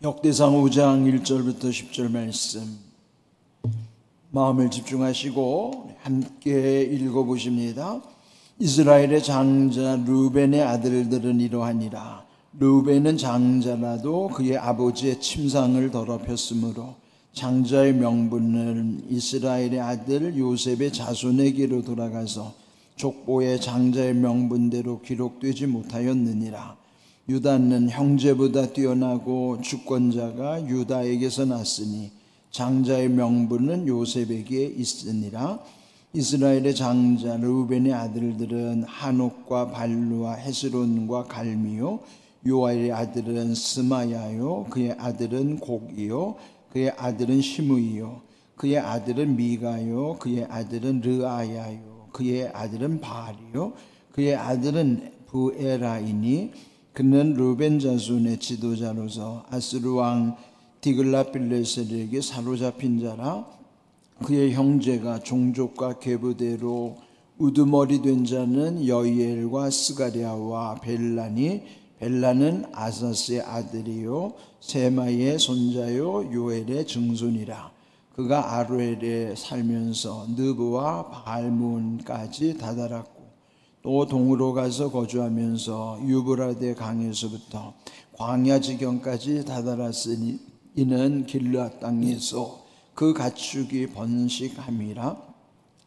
역대상 5장 1절부터 10절 말씀 마음을 집중하시고 함께 읽어보십니다. 이스라엘의 장자 루벤의 아들들은 이러하니라. 루벤은 장자라도 그의 아버지의 침상을 더럽혔으므로 장자의 명분은 이스라엘의 아들 요셉의 자손에게로 돌아가서 족보의 장자의 명분대로 기록되지 못하였느니라. 유다는 형제보다 뛰어나고 주권자가 유다에게서 났으니 장자의 명분은 요셉에게 있으니라. 이스라엘의 장자 르우벤의 아들들은 한옥과 발루와 헤스론과 갈미요. 요아의 아들은 스마야요. 그의 아들은 곡이요. 그의 아들은 시므이요. 그의 아들은 미가요. 그의 아들은 르아야요. 그의 아들은 바알이요. 그의 아들은 부에라이니 그는 루벤 자손의 지도자로서 아스루 왕 디글라필레셀에게 사로잡힌 자라. 그의 형제가 종족과 계보대로 우두머리 된 자는 여이엘과 스가랴와 벨라니 벨라는 아사스의 아들이요 세마의 손자요 요엘의 증손이라. 그가 아루엘에 살면서 느브와 바알몬까지 다다랐고 또 동으로 가서 거주하면서 유브라데 강에서부터 광야 지경까지 다다랐으니 이는 길르앗 땅에서 그 가축이 번식함이라.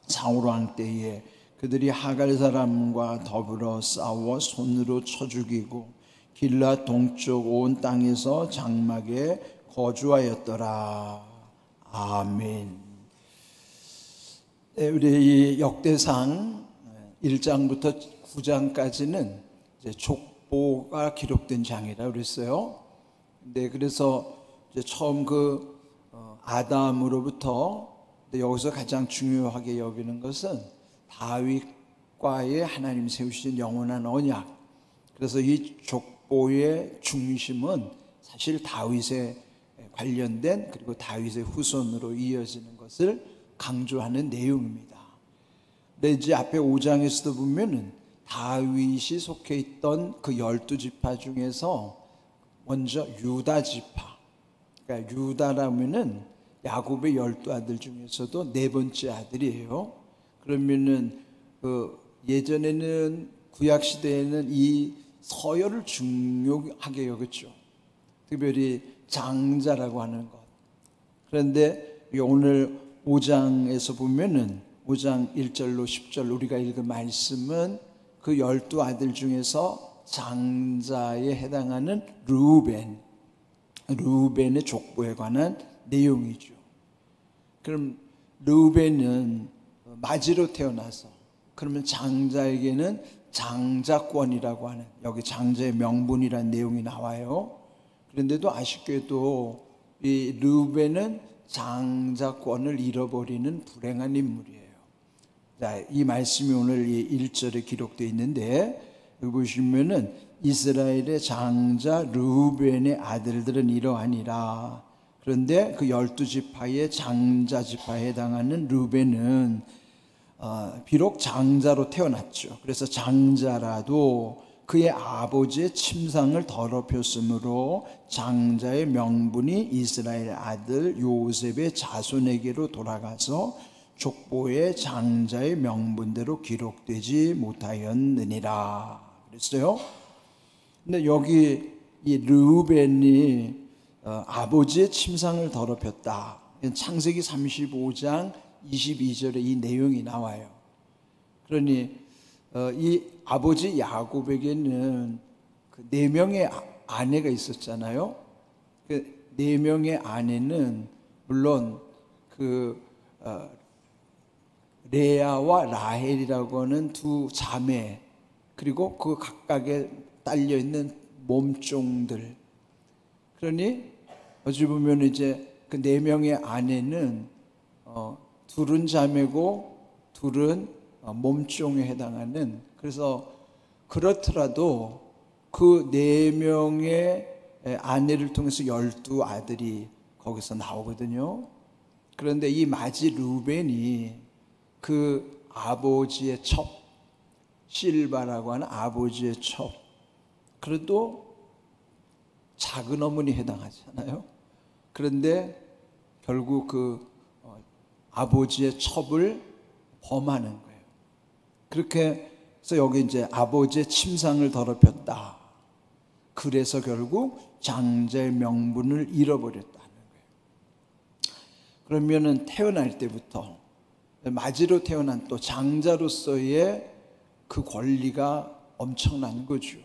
사울 왕 때에 그들이 하갈 사람과 더불어 싸워 손으로 쳐 죽이고 길르앗 동쪽 온 땅에서 장막에 거주하였더라. 아멘. 네, 우리 이 역대상 1장부터 9장까지는 이제 족보가 기록된 장이라 그랬어요. 근데 그래서 이제 처음 아담으로부터 여기서 가장 중요하게 여기는 것은 다윗과의 하나님 세우신 영원한 언약. 그래서 이 족보의 중심은 사실 다윗에 관련된 그리고 다윗의 후손으로 이어지는 것을 강조하는 내용입니다. 근데 이제 앞에 5장에서도 보면은 다윗이 속해 있던 그 12지파 중에서 먼저 유다 지파, 그러니까 유다라면은 야곱의 12아들 중에서도 네 번째 아들이에요. 그러면은 예전에는 구약 시대에는 이 서열을 중요하게 여겼죠. 특별히 장자라고 하는 것. 그런데 오늘 5장에서 보면은 5장 1절로 10절 우리가 읽은 말씀은 그 12아들 중에서 장자에 해당하는 르우벤의 족보에 관한 내용이죠. 그럼 르우벤은 마지로 태어나서 그러면 장자에게는 장자권이라고 하는 여기 장자의 명분이라는 내용이 나와요. 그런데도 아쉽게도 이 르우벤은 장자권을 잃어버리는 불행한 인물이에요. 자, 이 말씀이 오늘 이 1절에 기록되어 있는데 여기 보시면은 이스라엘의 장자 르우벤의 아들들은 이러하니라. 그런데 그 12지파의 장자 지파에 해당하는 르우벤은 비록 장자로 태어났죠. 그래서 장자라도 그의 아버지의 침상을 더럽혔으므로 장자의 명분이 이스라엘 아들 요셉의 자손에게로 돌아가서 족보의 장자의 명분대로 기록되지 못하였느니라 그랬어요. 근데 여기 이 르우벤이 아버지의 침상을 더럽혔다. 창세기 35장 22절에 이 내용이 나와요. 그러니 이 아버지 야곱에게는 그 4명의 아내가 있었잖아요. 그 4명의 아내는 물론 레아와 라헬이라고 하는 두 자매 그리고 그 각각에 딸려 있는 몸종들. 그러니 어찌 보면 이제 그 4명의 아내는 둘은 자매고 둘은 몸종에 해당하는. 그래서 그렇더라도 그 4명의 아내를 통해서 12아들이 거기서 나오거든요. 그런데 이 마지 르우벤이 그 아버지의 첩 실바라고 하는 아버지의 첩. 그래도 작은 어머니 해당하잖아요. 그런데 결국 아버지의 첩을 범하는 거예요. 그렇게 해서 여기 이제 아버지의 침상을 더럽혔다. 그래서 결국 장자의 명분을 잃어버렸다는 거예요. 그러면은 태어날 때부터 마지로 태어난 또 장자로서의 그 권리가 엄청난 거죠.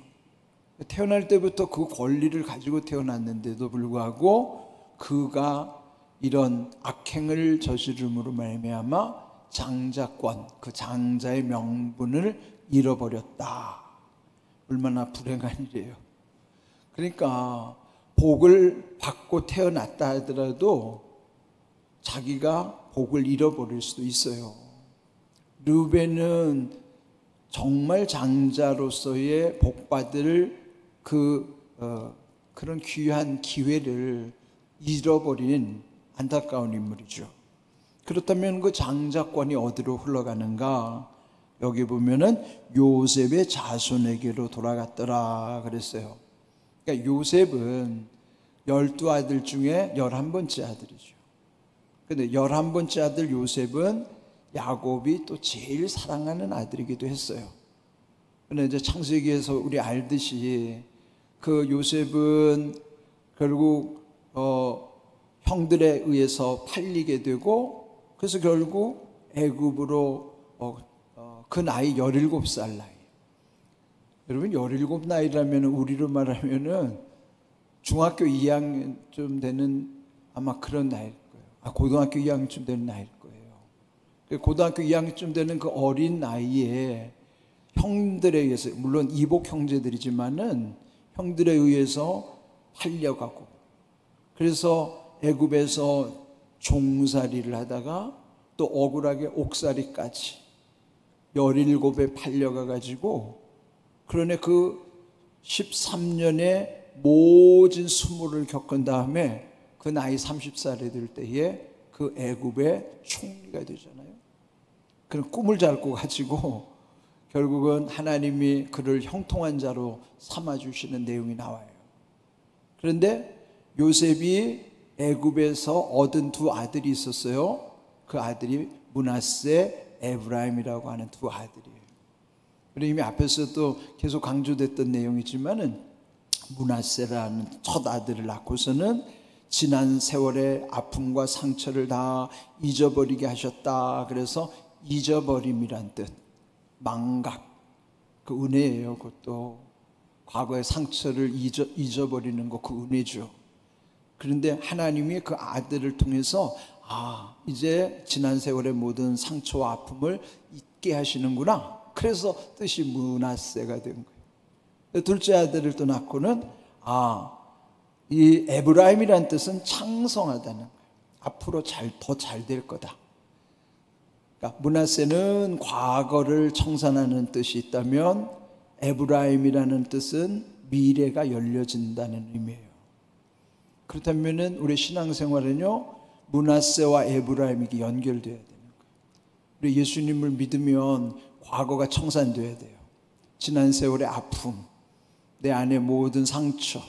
태어날 때부터 그 권리를 가지고 태어났는데도 불구하고 그가 이런 악행을 저지름으로 말미암아 장자권, 그 장자의 명분을 잃어버렸다. 얼마나 불행한 일이에요. 그러니까 복을 받고 태어났다 하더라도 자기가 복을 잃어버릴 수도 있어요. 르우벤은 정말 장자로서의 복받을 그런 귀한 기회를 잃어버린 안타까운 인물이죠. 그렇다면 그 장자권이 어디로 흘러가는가? 여기 보면은 요셉의 자손에게로 돌아갔더라 그랬어요. 그러니까 요셉은 12아들 중에 11번째 아들이죠. 근데 11번째 아들 요셉은 야곱이 또 제일 사랑하는 아들이기도 했어요. 근데 이제 창세기에서 우리 알듯이 그 요셉은 결국 형들에 의해서 팔리게 되고, 그래서 결국 애굽으로 그 나이 17살 나이. 여러분 17 나이라면 우리로 말하면은 중학교 2학년쯤 되는 아마 그런 나이일 거예요. 고등학교 2학년쯤 되는 나이일 거예요. 고등학교 2학년쯤 되는 그 어린 나이에 형들에 의해서, 물론 이복 형제들이지만은 형들에 의해서 팔려가고, 그래서 애굽에서 종살이를 하다가 또 억울하게 옥살이까지 17에 팔려가 가지고, 그러네 그 13년의 모진 수모를 겪은 다음에 그 나이 30살이 될 때에 그 애굽의 총리가 되잖아요. 그런 꿈을 잘 꿔가지고 결국은 하나님이 그를 형통한 자로 삼아주시는 내용이 나와요. 그런데 요셉이 애굽에서 얻은 두 아들이 있었어요. 그 아들이 므낫세, 에브라임이라고 하는 두 아들이에요. 그리고 이미 앞에서도 계속 강조됐던 내용이지만은 므낫세라는 첫 아들을 낳고서는 지난 세월의 아픔과 상처를 다 잊어버리게 하셨다. 그래서 잊어버림이란 뜻, 망각, 그 은혜예요. 그것도 과거의 상처를 잊어버리는 거, 그 은혜죠. 그런데 하나님이 그 아들을 통해서 이제 지난 세월의 모든 상처와 아픔을 잊게 하시는구나. 그래서 뜻이 므낫세가 된 거예요. 둘째 아들을 또 낳고는 이 에브라임이라는 뜻은 창성하다는 거예요. 앞으로 더 잘 될 거다. 그러니까 므낫세는 과거를 청산하는 뜻이 있다면 에브라임이라는 뜻은 미래가 열려진다는 의미예요. 그렇다면 우리 신앙생활은요, 므낫세와 에브라임이 연결돼야 되는 거예요. 우리 예수님을 믿으면 과거가 청산돼야 돼요. 지난 세월의 아픔, 내 안의 모든 상처,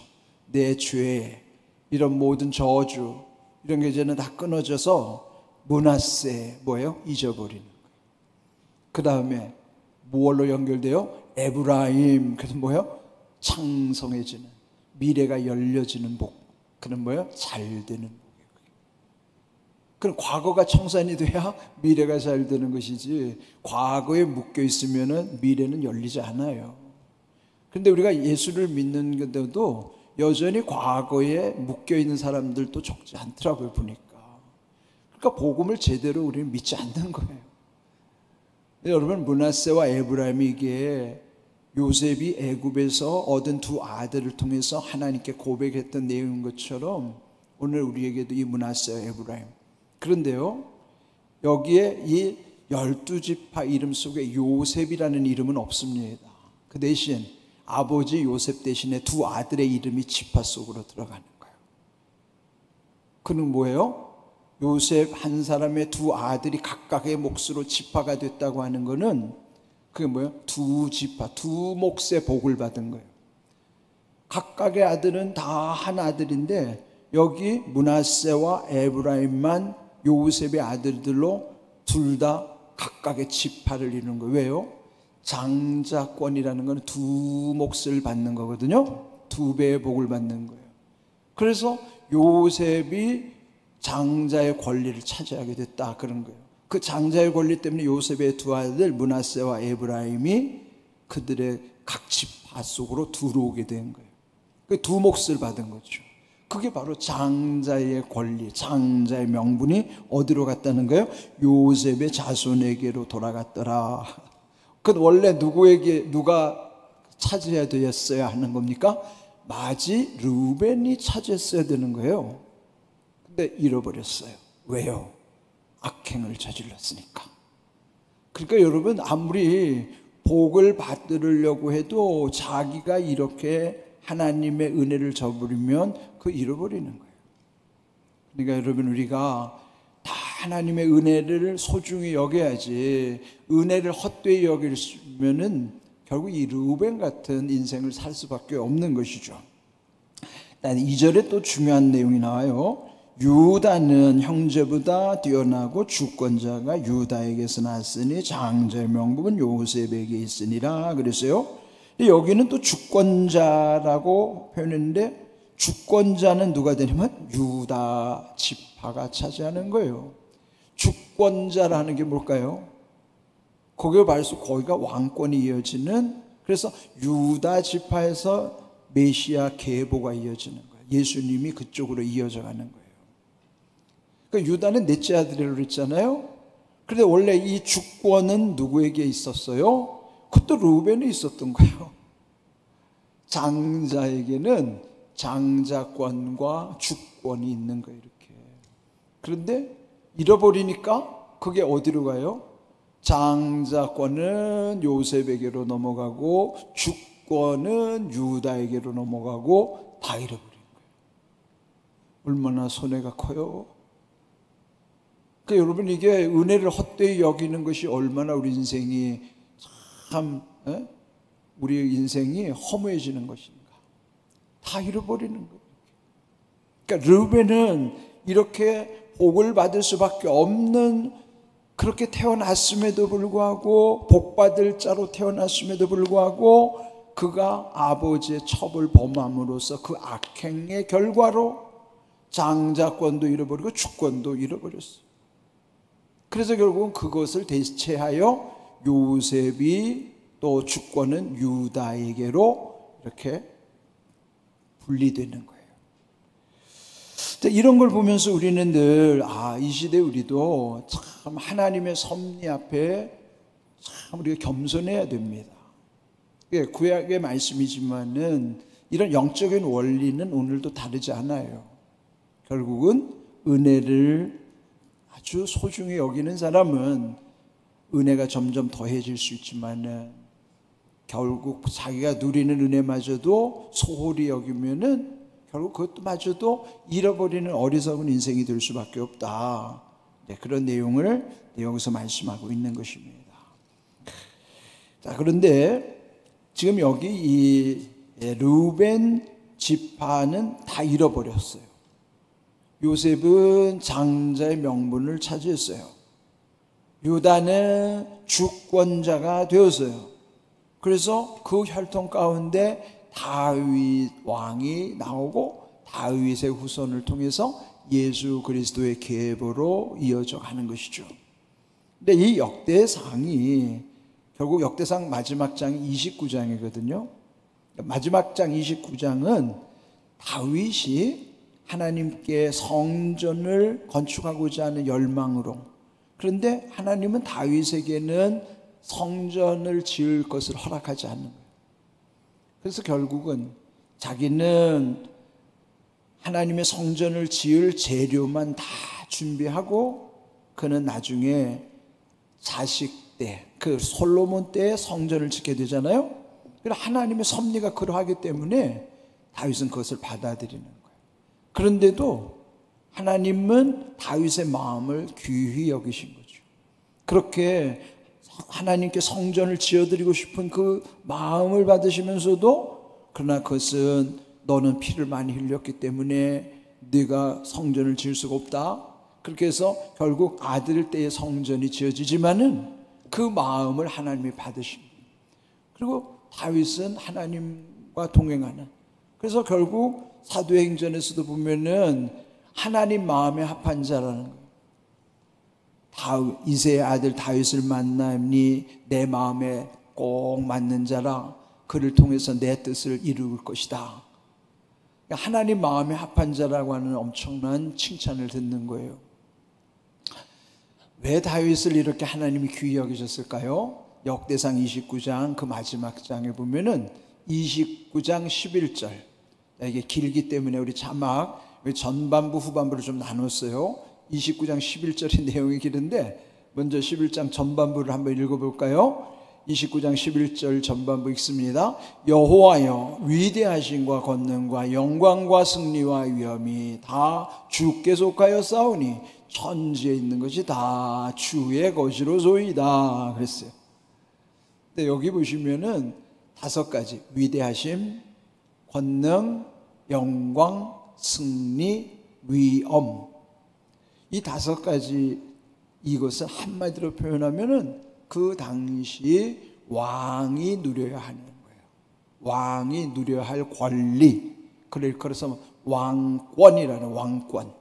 내 죄, 이런 모든 저주, 이런 게 이제는 다 끊어져서 므낫세, 뭐예요? 잊어버리는 거예요. 그 다음에 무엇로 연결돼요? 에브라임, 그래서 뭐예요? 창성해지는, 미래가 열려지는 복. 그는 뭐예요? 잘 되는 복이에요. 그럼 과거가 청산이 돼야 미래가 잘 되는 것이지, 과거에 묶여 있으면은 미래는 열리지 않아요. 그런데 우리가 예수를 믿는데도 여전히 과거에 묶여 있는 사람들도 적지 않더라고요, 보니까. 그러니까 복음을 제대로 우리는 믿지 않는 거예요. 여러분, 므낫세와 에브라임이 이게 요셉이 애굽에서 얻은 두 아들을 통해서 하나님께 고백했던 내용인 것처럼 오늘 우리에게도 이 므낫세와 에브라임. 그런데요, 여기에 이 12지파 이름 속에 요셉이라는 이름은 없습니다. 그 대신 아버지 요셉 대신에 두 아들의 이름이 지파 속으로 들어가는 거예요. 그는 뭐예요? 요셉 한 사람의 두 아들이 각각의 몫으로 지파가 됐다고 하는 것은 그게 뭐예요? 두 지파, 두 몫의 복을 받은 거예요. 각각의 아들은 다 한 아들인데 여기 므낫세와 에브라임만 요셉의 아들들로 둘 다 각각의 지파를 이루는 거예요. 왜요? 장자권이라는 건 두 몫을 받는 거거든요. 두 배의 복을 받는 거예요. 그래서 요셉이 장자의 권리를 차지하게 됐다 그런 거예요. 그 장자의 권리 때문에 요셉의 두 아들 므낫세와 에브라임이 그들의 각 지파 속으로 들어오게 된 거예요. 그 두 몫을 받은 거죠. 그게 바로 장자의 권리, 장자의 명분이 어디로 갔다는 거예요? 요셉의 자손에게로 돌아갔더라. 그 원래 누가 차지해야 되었어야 하는 겁니까? 마지 르우벤이 차지했어야 되는 거예요. 근데 잃어버렸어요. 왜요? 악행을 저질렀으니까. 그러니까 여러분, 아무리 복을 받으려고 해도 자기가 이렇게 하나님의 은혜를 저버리면 그거 잃어버리는 거예요. 그러니까 여러분, 우리가 다 하나님의 은혜를 소중히 여겨야지, 은혜를 헛되이 여기면은 결국 이 르우벤 같은 인생을 살 수밖에 없는 것이죠. 2절에 또 중요한 내용이 나와요. 유다는 형제보다 뛰어나고 주권자가 유다에게서 났으니 장자의 명분은 요셉에게 있으니라 그랬어요. 여기는 또 주권자라고 표현했는데, 주권자는 누가 되냐면 유다 지파가 차지하는 거예요. 주권자라는 게 뭘까요? 거기에 발수 거기가 왕권이 이어지는, 그래서 유다 지파에서 메시아 계보가 이어지는 거예요. 예수님이 그쪽으로 이어져 가는 거예요. 그러니까 유다는 넷째 아들이라고 그랬잖아요. 그런데 원래 이 주권은 누구에게 있었어요? 그것도 르우벤에 있었던 거예요. 장자에게는 장자권과 주권이 있는 거예요, 이렇게. 그런데 잃어버리니까 그게 어디로 가요? 장자권은 요셉에게로 넘어가고 주권은 유다에게로 넘어가고 다 잃어버린 거예요. 얼마나 손해가 커요. 그러니까 여러분, 이게 은혜를 헛되이 여기는 것이 얼마나 우리 인생이 우리 인생이 허무해지는 것인가. 다 잃어버리는 거예요. 그러니까 르우벤은 이렇게 복을 받을 수밖에 없는, 그렇게 태어났음에도 불구하고, 복받을 자로 태어났음에도 불구하고 그가 아버지의 첩을 범함으로써 그 악행의 결과로 장자권도 잃어버리고 주권도 잃어버렸어요. 그래서 결국은 그것을 대체하여 요셉이 또 주권은 유다에게로 이렇게 분리되는 거예요. 이런 걸 보면서 우리는 늘 이 시대 우리도 참 하나님의 섭리 앞에 참 우리가 겸손해야 됩니다. 구약의 말씀이지만은 이런 영적인 원리는 오늘도 다르지 않아요. 결국은 은혜를 아주 소중히 여기는 사람은 은혜가 점점 더해질 수 있지만은 결국 자기가 누리는 은혜마저도 소홀히 여기면은 결국 그것마저도 잃어버리는 어리석은 인생이 될 수밖에 없다. 그런 내용을 여기서 말씀하고 있는 것입니다. 자, 그런데 지금 여기 이 르우벤 지파는 다 잃어버렸어요. 요셉은 장자의 명분을 차지했어요. 유다는 주권자가 되었어요. 그래서 그 혈통 가운데 다윗 왕이 나오고 다윗의 후손을 통해서 예수 그리스도의 계보로 이어져 가는 것이죠. 근데 이 역대상이 결국 역대상 마지막 장이 29장이거든요. 마지막 장 29장은 다윗이 하나님께 성전을 건축하고자 하는 열망으로, 그런데 하나님은 다윗에게는 성전을 지을 것을 허락하지 않는 거예요. 그래서 결국은 자기는 하나님의 성전을 지을 재료만 다 준비하고 그는 나중에 자식 때, 그 솔로몬 때에 성전을 짓게 되잖아요. 그래서 하나님의 섭리가 그러하기 때문에 다윗은 그것을 받아들이는 거예요. 그런데도 하나님은 다윗의 마음을 귀히 여기신 거죠. 그렇게 하나님께 성전을 지어드리고 싶은 그 마음을 받으시면서도 그러나 그것은 너는 피를 많이 흘렸기 때문에 네가 성전을 지을 수가 없다. 그렇게 해서 결국 아들 때의 성전이 지어지지만은 그 마음을 하나님이 받으십니다. 그리고 다윗은 하나님과 동행하는, 그래서 결국 사도행전에서도 보면은 하나님 마음에 합한 자라는 거예요. 이새의 아들 다윗을 만나니 내 마음에 꼭 맞는 자라, 그를 통해서 내 뜻을 이룰 것이다. 하나님 마음에 합한 자라고 하는 엄청난 칭찬을 듣는 거예요. 왜 다윗을 이렇게 하나님이 귀히 여기셨을까요? 역대상 29장 그 마지막 장에 보면은 29장 11절, 이게 길기 때문에 우리 자막 전반부 후반부를 좀 나눴어요. 29장 11절의 내용이 길은데 먼저 11장 전반부를 한번 읽어볼까요? 29장 11절 전반부 읽습니다. 여호와여, 위대하심과 권능과 영광과 승리와 위엄이 다 주께 속하여 싸우니 천지에 있는 것이 다 주의 것이로소이다 그랬어요. 근데 여기 보시면은 5가지, 위대하심, 권능, 영광, 승리, 위엄, 이 5가지, 이것을 한마디로 표현하면은 그 당시 왕이 누려야 하는 거예요. 왕이 누려야 할 권리, 그래서 왕권이라는, 왕권.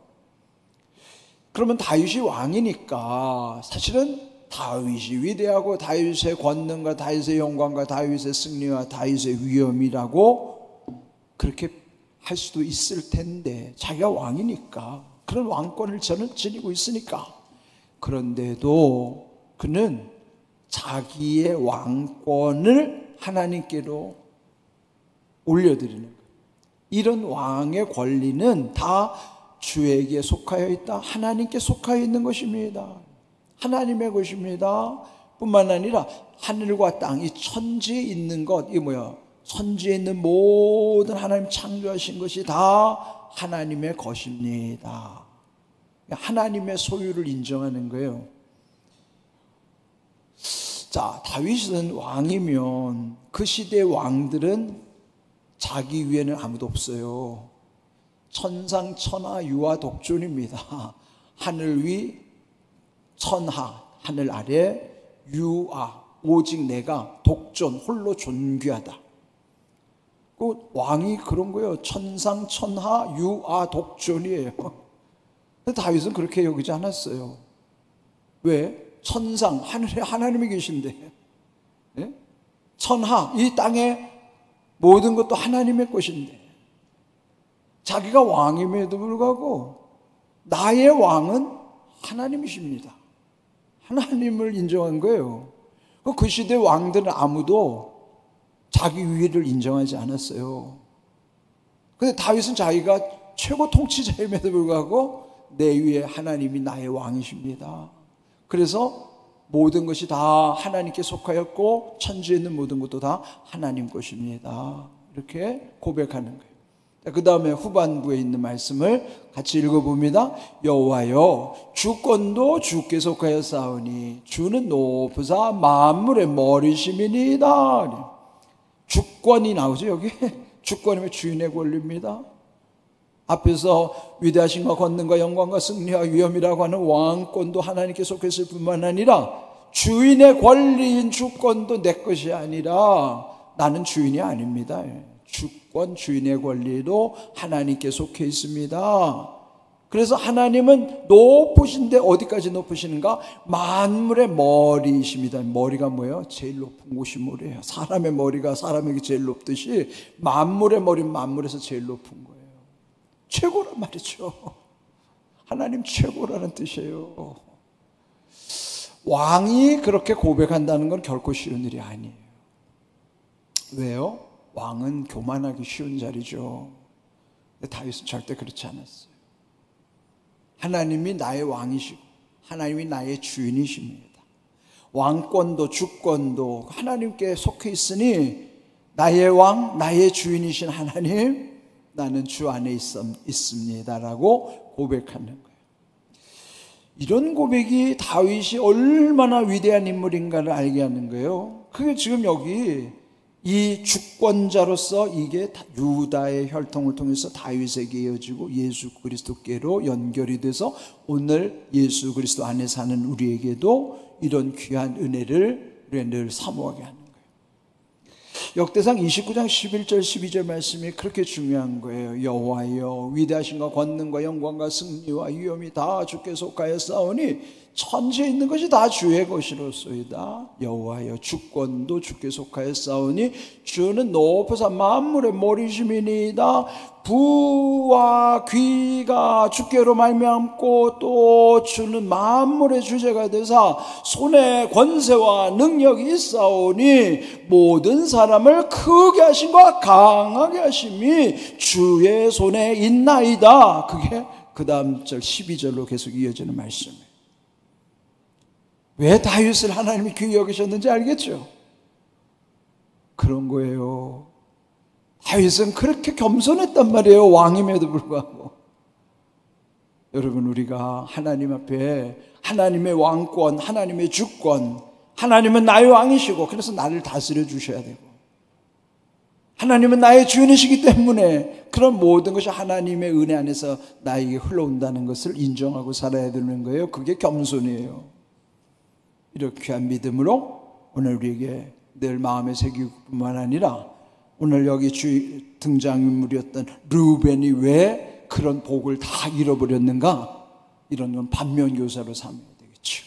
그러면 다윗이 왕이니까 사실은 다윗이 위대하고 다윗의 권능과 다윗의 영광과 다윗의 승리와 다윗의 위엄이라고 그렇게 할 수도 있을 텐데, 자기가 왕이니까, 그런 왕권을 저는 지니고 있으니까. 그런데도 그는 자기의 왕권을 하나님께로 올려드리는 거예요. 이런 왕의 권리는 다 주에게 속하여 있다, 하나님께 속하여 있는 것입니다. 하나님의 것입니다. 뿐만 아니라 하늘과 땅, 이 천지에 있는 것, 이게 뭐야? 천지에 있는 모든 하나님 창조하신 것이 다 하나님의 것입니다. 하나님의 소유를 인정하는 거예요. 자, 다윗은 왕이면 그 시대의 왕들은 자기 위에는 아무도 없어요. 천상 천하 유아 독존입니다. 하늘 위 천하, 하늘 아래 유아, 오직 내가 독존, 홀로 존귀하다. 그 왕이 그런 거예요. 천상 천하 유아 독존이에요. 근데 다윗은 그렇게 여기지 않았어요. 왜? 천상, 하늘에 하나님이 계신데, 예? 천하, 이 땅의 모든 것도 하나님의 것인데, 자기가 왕임에도 불구하고 나의 왕은 하나님이십니다. 하나님을 인정한 거예요. 그 시대 왕들은 아무도 자기 위를 인정하지 않았어요. 근데 다윗은 자기가 최고 통치자임에도 불구하고 내 위에 하나님이 나의 왕이십니다. 그래서 모든 것이 다 하나님께 속하였고 천지에 있는 모든 것도 다 하나님 것입니다. 이렇게 고백하는 거예요. 그 다음에 후반부에 있는 말씀을 같이 읽어봅니다. 여호와여, 주권도 주께 속하여 싸우니 주는 높으사 만물의 머리심이니이다. 주권이 나오죠 여기. 주권이면 주인의 권리입니다. 앞에서 위대하심과 권능과 영광과 승리와 위엄이라고 하는 왕권도 하나님께 속했을 뿐만 아니라 주인의 권리인 주권도 내 것이 아니라 나는 주인이 아닙니다. 주권, 주인의 권리도 하나님께 속해 있습니다. 그래서 하나님은 높으신데 어디까지 높으시는가? 만물의 머리이십니다. 머리가 뭐예요? 제일 높은 곳이 뭐래요? 사람의 머리가 사람에게 제일 높듯이 만물의 머리는 만물에서 제일 높은 거예요. 최고란 말이죠. 하나님 최고라는 뜻이에요. 왕이 그렇게 고백한다는 건 결코 쉬운 일이 아니에요. 왜요? 왕은 교만하기 쉬운 자리죠. 근데 다윗은 절대 그렇지 않았어요. 하나님이 나의 왕이시고 하나님이 나의 주인이십니다. 왕권도 주권도 하나님께 속해 있으니 나의 왕, 나의 주인이신 하나님, 나는 주 안에 있습니다라고 고백하는 거예요. 이런 고백이 다윗이 얼마나 위대한 인물인가를 알게 하는 거예요. 그게 지금 여기 이 주권자로서 이게 유다의 혈통을 통해서 다윗에게 이어지고 예수 그리스도께로 연결이 돼서 오늘 예수 그리스도 안에 사는 우리에게도 이런 귀한 은혜를 우리가 늘 사모하게 하는 거예요. 역대상 29장 11절 12절 말씀이 그렇게 중요한 거예요. 여호와여, 위대하신과 권능과 영광과 승리와 위엄이 다 주께 속하였사오니 천지에 있는 것이 다 주의 것이로소이다. 여호와여, 주권도 주께 속하였사오니 주는 높으사 만물의 머리심이니이다. 부와 귀가 주께로 말미암고 또 주는 만물의 주제가 되사 손에 권세와 능력이 있사오니 모든 사람을 크게 하심과 강하게 하심이 주의 손에 있나이다. 그게 그 다음 절 12절로 계속 이어지는 말씀이에요. 왜 다윗을 하나님이 귀히 여기셨는지 알겠죠? 그런 거예요. 다윗은 그렇게 겸손했단 말이에요. 왕임에도 불구하고. 여러분, 우리가 하나님 앞에 하나님의 왕권, 하나님의 주권, 하나님은 나의 왕이시고 그래서 나를 다스려 주셔야 되고, 하나님은 나의 주인이시기 때문에 그런 모든 것이 하나님의 은혜 안에서 나에게 흘러온다는 것을 인정하고 살아야 되는 거예요. 그게 겸손이에요. 이렇게 귀한 믿음으로 오늘 우리에게 늘 마음에 새기고 뿐만 아니라 오늘 여기 등장인물이었던 르우벤이 왜 그런 복을 다 잃어버렸는가, 이런 건 반면교사로 삼아야 되겠죠.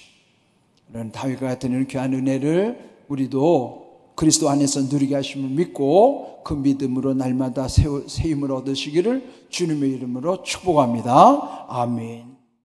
이런 다윗과 같은 이런 귀한 은혜를 우리도 그리스도 안에서 누리게 하심을 믿고 그 믿음으로 날마다 새 힘을 얻으시기를 주님의 이름으로 축복합니다. 아멘.